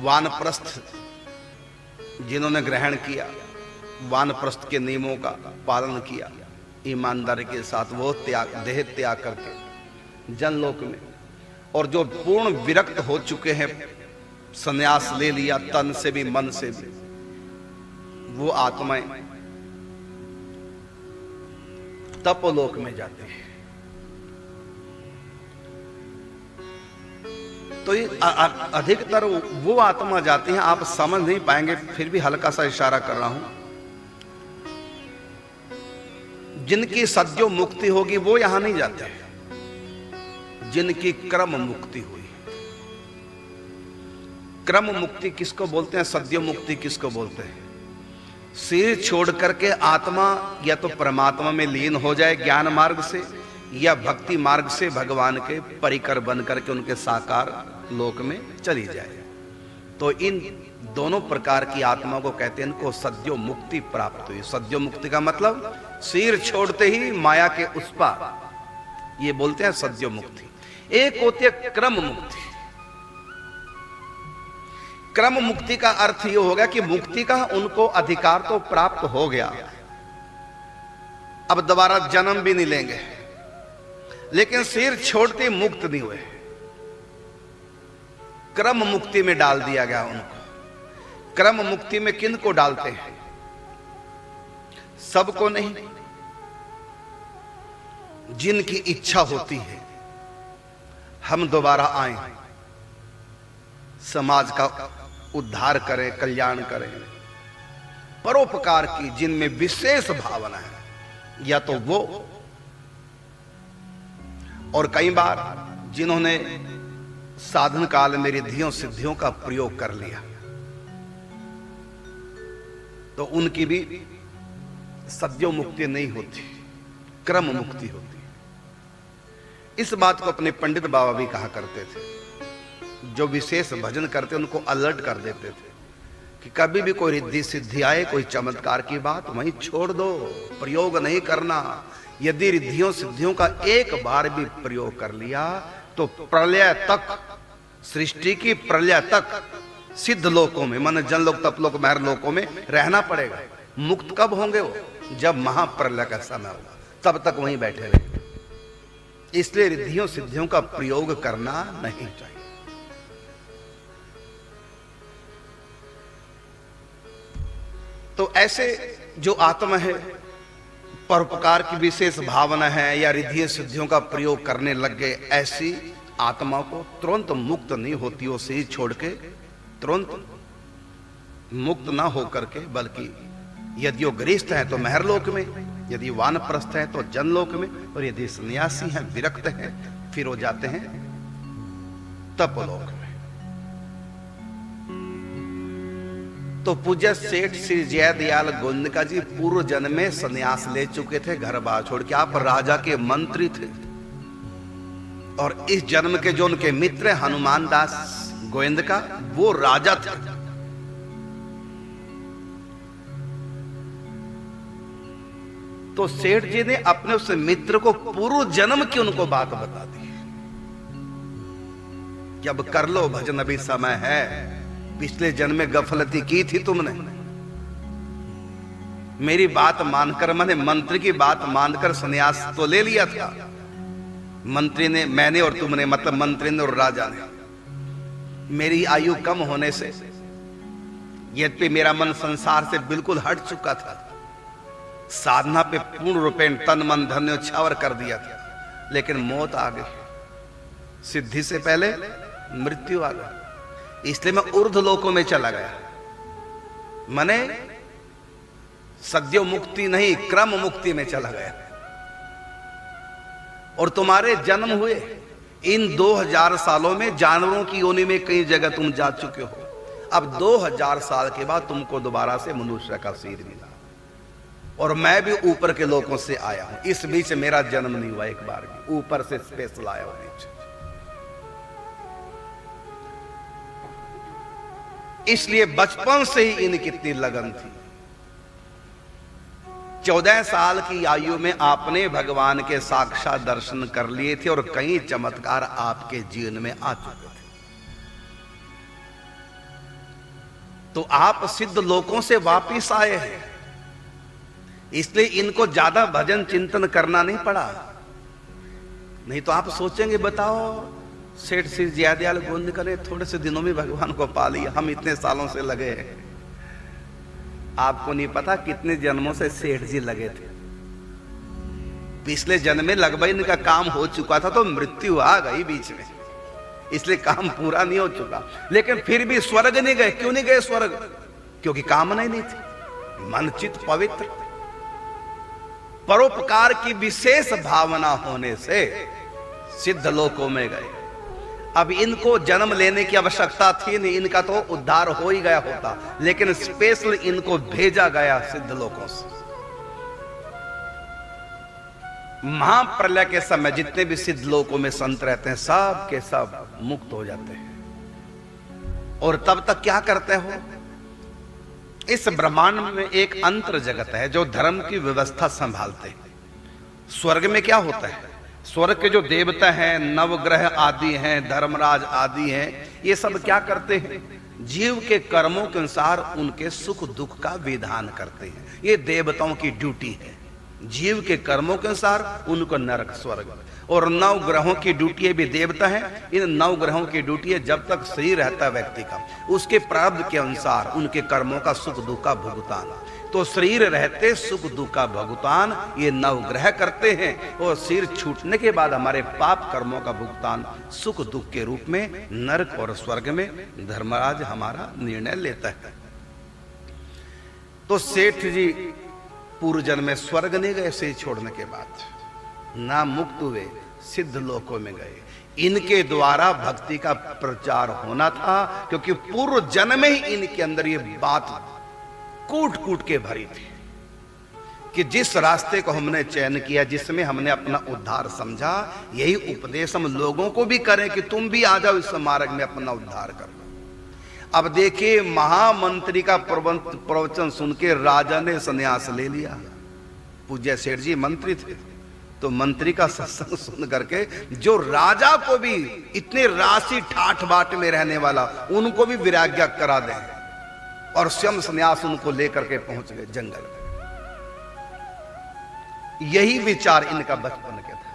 वानप्रस्थ जिन्होंने ग्रहण किया, वानप्रस्थ के नियमों का पालन किया ईमानदारी के साथ, वो देह त्याग करके जनलोक में, और जो पूर्ण विरक्त हो चुके हैं, संन्यास ले लिया तन से भी मन से भी, वो आत्माएं तपोलोक में जाते हैं। तो ये अधिकतर वो आत्मा जाती हैं, आप समझ नहीं पाएंगे, फिर भी हल्का सा इशारा कर रहा हूं। जिनकी सद्यो मुक्ति होगी वो यहां नहीं जाते, जिनकी क्रम मुक्ति हुई। क्रम मुक्ति किसको बोलते हैं, सद्यो मुक्ति किसको बोलते हैं? शरीर छोड़ करके आत्मा या तो परमात्मा में लीन हो जाए ज्ञान मार्ग से, या भक्ति मार्ग से भगवान के परिकर बन करके उनके साकार लोक में चली जाए। तो इन दोनों प्रकार की आत्मा को कहते हैं, इनको सद्यो मुक्ति प्राप्त हुई। सद्यो मुक्ति का मतलब शरीर छोड़ते ही माया के उस पार, ये बोलते हैं सद्यो मुक्ति। एक होती है क्रम मुक्ति। क्रम मुक्ति का अर्थ ये होगा कि मुक्ति का उनको अधिकार तो प्राप्त हो गया, अब दोबारा जन्म भी नहीं लेंगे, लेकिन शरीर छोड़ते मुक्त नहीं हुए, क्रम मुक्ति में डाल दिया गया उनको। क्रम मुक्ति में किन को डालते हैं? सबको नहीं, जिनकी इच्छा होती है हम दोबारा आए, समाज का उद्धार करें, कल्याण करें, परोपकार की, जिनमें विशेष भावना है, या तो वो, और कई बार जिन्होंने साधन काल में रिद्धियों सिद्धियों का प्रयोग कर लिया, तो उनकी भी सद्यो मुक्ति नहीं होती, क्रम मुक्ति होती। इस बात को अपने पंडित बाबा भी कहा करते थे। जो विशेष भजन करते उनको अलर्ट कर देते थे कि कभी भी कोई रिद्धि सिद्धि आए, कोई चमत्कार की बात, वहीं छोड़ दो, प्रयोग नहीं करना। यदि रिद्धियों सिद्धियों का एक बार भी प्रयोग कर लिया तो प्रलय तक, सृष्टि की प्रलय तक सिद्ध लोकों में, मन जनलोक, तपलोक, महर लोकों में रहना पड़ेगा। मुक्त कब होंगे वो? जब महाप्रलय का समय होगा, तब तक वहीं बैठे रहेंगे। इसलिए रिद्धियों सिद्धियों का प्रयोग करना नहीं चाहिए। तो ऐसे जो आत्मा है, परोपकार की विशेष भावना है, या रिद्धि सिद्धियों का प्रयोग करने लग गए, ऐसी आत्मा को तुरंत मुक्त नहीं होती। वो शरीर छोड़ के तुरंत मुक्त ना होकर के, बल्कि यदि वो गृहस्थ है तो महरलोक में, यदि वानप्रस्थ है तो जनलोक में, और यदि सन्यासी हैं, विरक्त हैं, फिर वो जाते हैं तपलोक में। तो पूज्य सेठ श्री जयदयाल गोविंदका जी पूर्व जन्म में सन्यास ले चुके थे, घर बार छोड़ के। आप राजा के मंत्री थे, और इस जन्म के जो उनके मित्र हनुमान दास गोविंदका, वो राजा थे। तो सेठ जी ने अपने उस मित्र को पूर्व जन्म की उनको बात बता दी कि अब कर लो भजन, अभी समय है, पिछले जन्म में गफलती की थी तुमने, मेरी बात मानकर, मैंने मंत्री की बात मानकर सन्यास तो ले लिया था। मंत्री ने, मैंने और तुमने, मतलब मंत्री ने और राजा ने। मेरी आयु कम होने से, यद्यपि मेरा मन संसार से बिल्कुल हट चुका था, साधना पे पूर्ण रूपेण तन मन धन न्यौछावर कर दिया था, लेकिन मौत आ गई, सिद्धि से पहले मृत्यु आ गई। इसलिए मैं ऊर्ध्व लोकों में चला गया। मैंने सद्यो मुक्ति नहीं, क्रम मुक्ति में चला गया। और तुम्हारे जन्म हुए इन 2000 सालों में जानवरों की योनि में कई जगह तुम जा चुके हो। अब 2000 साल के बाद तुमको दोबारा से मनुष्य का शरीर मिला, और मैं भी ऊपर के लोकों से आया हूं। इस बीच मेरा जन्म नहीं हुआ एक बार भी, ऊपर से स्पेशल आया हूं बीच। इसलिए बचपन से ही इनकी कितनी लगन थी। 14 साल की आयु में आपने भगवान के साक्षात दर्शन कर लिए थे, और कई चमत्कार आपके जीवन में आ चुके थे। तो आप सिद्ध लोकों से वापिस आए हैं, इसलिए इनको ज्यादा भजन चिंतन करना नहीं पड़ा। नहीं तो आप सोचेंगे बताओ सेठ श्री जयदयाल गोंदकर ने थोड़े से दिनों में भगवान को पा लिया, हम इतने सालों से लगे हैं। आपको नहीं पता कितने जन्मों से सेठ जी लगे थे। पिछले जन्म में लगभग इनका काम हो चुका था, तो मृत्यु आ गई बीच में, इसलिए काम पूरा नहीं हो चुका। लेकिन फिर भी स्वर्ग नहीं गए। क्यों नहीं गए स्वर्ग? क्योंकि कामना ही नहीं थी। मन चित पवित्र, परोपकार की विशेष भावना होने से सिद्ध लोकों में गए। अब इनको जन्म लेने की आवश्यकता थी नहीं, इनका तो उद्धार हो ही गया होता, लेकिन स्पेशल इनको भेजा गया सिद्ध लोकों से। महाप्रलय के समय जितने भी सिद्ध लोकों में संत रहते हैं, सब के सब मुक्त हो जाते हैं। और तब तक क्या करते हो? इस ब्रह्मांड में एक अंतर जगत है जो धर्म की व्यवस्था संभालते हैं। स्वर्ग में क्या होता है? स्वर्ग के जो देवता हैं, नवग्रह आदि हैं, धर्मराज आदि हैं, ये सब क्या करते हैं? जीव के कर्मों के अनुसार उनके सुख दुख का विधान करते हैं। ये देवताओं की ड्यूटी है। जीव के कर्मों के अनुसार उनको नरक स्वर्ग। और 9 ग्रहों की ड्यूटी है, भी देवता है। इन 9 ग्रहों की ड्यूटी है जब तक शरीर रहता है व्यक्ति का, उसके प्रारब्ध के अनुसार उनके कर्मों का सुख दुख का भुगतान। तो शरीर रहते सुख दुख का भुगतान ये 9 ग्रह करते हैं, और शरीर छूटने के बाद हमारे पाप कर्मों का भुगतान सुख दुख के रूप में नरक और स्वर्ग में धर्मराज हमारा निर्णय लेता है। तो सेठ जी पूर्व जन्म में स्वर्ग नहीं गए, शरीर छोड़ने के बाद ना मुक्त हुए, सिद्ध लोकों में गए। इनके द्वारा भक्ति का प्रचार होना था, क्योंकि पूर्व जन्म में ही इनके अंदर ये बात कूट कूट के भरी थी कि जिस रास्ते को हमने चयन किया, जिसमें हमने अपना उद्धार समझा, यही उपदेश हम लोगों को भी करें कि तुम भी आ जाओ इस मार्ग में, अपना उद्धार कर लो। अब देखिए, महामंत्री का प्रवचन सुन के राजा ने संन्यास ले लिया। पूज्य सेठ जी मंत्री थे, तो मंत्री का सत्संग सुन करके जो राजा को भी इतने राशि ठाठ बाट में रहने वाला, उनको भी विराग्य करा दें, और स्वयं संन्यास उनको लेकर के पहुंच गए जंगल में। यही विचार इनका बचपन के था।